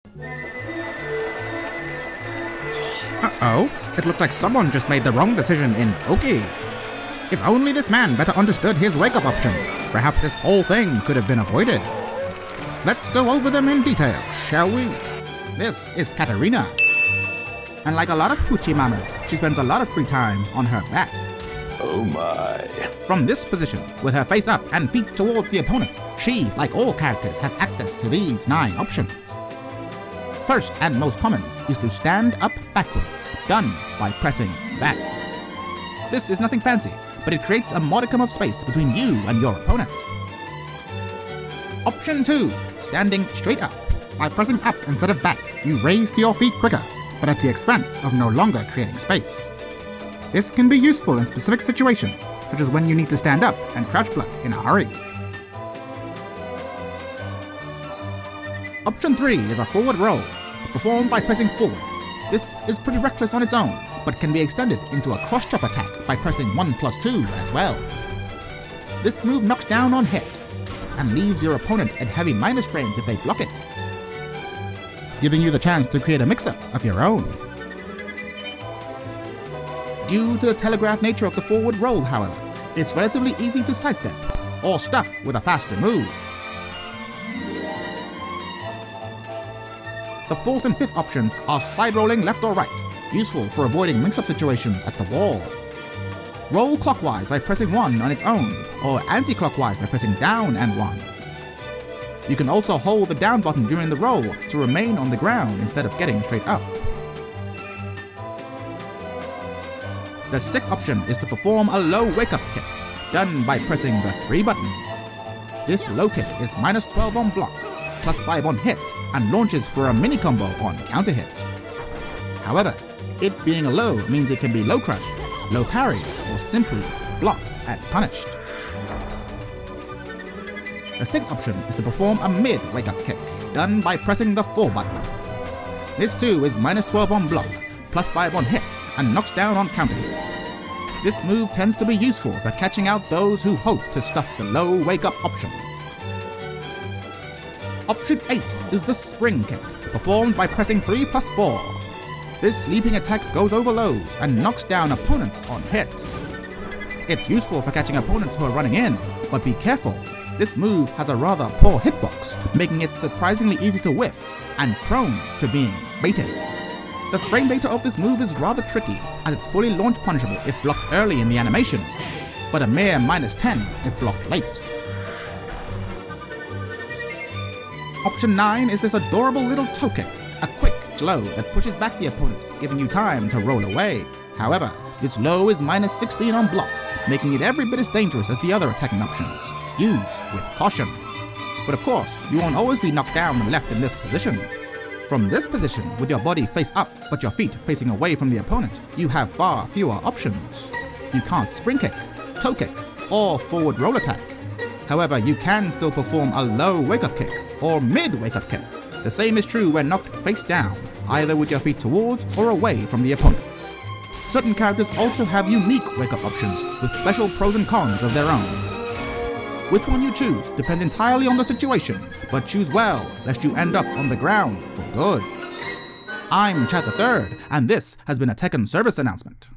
Uh-oh, it looks like someone just made the wrong decision in OKI. If only this man better understood his wake-up options, perhaps this whole thing could have been avoided. Let's go over them in detail, shall we? This is Katarina. And like a lot of hoochie mamas, she spends a lot of free time on her back. Oh my. From this position, with her face up and feet toward the opponent, she, like all characters, has access to these 9 options. First and most common is to stand up backwards, done by pressing back. This is nothing fancy, but it creates a modicum of space between you and your opponent. Option 2, standing straight up. By pressing up instead of back, you raise to your feet quicker, but at the expense of no longer creating space. This can be useful in specific situations, such as when you need to stand up and crouch block in a hurry. Option 3 is a forward roll, performed by pressing forward. This is pretty reckless on its own, but can be extended into a cross-chop attack by pressing 1+2 as well. This move knocks down on hit, and leaves your opponent at heavy minus frames if they block it, giving you the chance to create a mix-up of your own. Due to the telegraphed nature of the forward roll, however, it's relatively easy to sidestep, or stuff with a faster move. The 4th and 5th options are side-rolling left or right, useful for avoiding mix-up situations at the wall. Roll clockwise by pressing 1 on its own, or anti-clockwise by pressing down and 1. You can also hold the down button during the roll to remain on the ground instead of getting straight up. The 6th option is to perform a low wake-up kick, done by pressing the 3 button. This low kick is -12 on block, +5 on hit, and launches for a mini combo on counter hit. However, it being a low means it can be low crushed, low parried, or simply blocked and punished. The 6th option is to perform a mid wake-up kick, done by pressing the 4 button. This too is -12 on block, +5 on hit, and knocks down on counter hit. This move tends to be useful for catching out those who hope to stuff the low wake-up option. Option 8 is the spring kick, performed by pressing 3+4. This leaping attack goes over lows and knocks down opponents on hit. It's useful for catching opponents who are running in, but be careful, this move has a rather poor hitbox, making it surprisingly easy to whiff and prone to being baited. The frame data of this move is rather tricky, as it's fully launch punishable if blocked early in the animation, but a mere -10 if blocked late. Option 9 is this adorable little toe kick, a quick low that pushes back the opponent, giving you time to roll away. However, this low is -16 on block, making it every bit as dangerous as the other attacking options. Use with caution. But of course, you won't always be knocked down and left in this position. From this position, with your body face up but your feet facing away from the opponent, you have far fewer options. You can't spring kick, toe kick, or forward roll attack. However, you can still perform a low wake-up kick or mid wake-up kick. The same is true when knocked face down, either with your feet towards or away from the opponent. Certain characters also have unique wake-up options with special pros and cons of their own. Which one you choose depends entirely on the situation, but choose well lest you end up on the ground for good. I'm Chad III, and this has been a Tekken Service Announcement.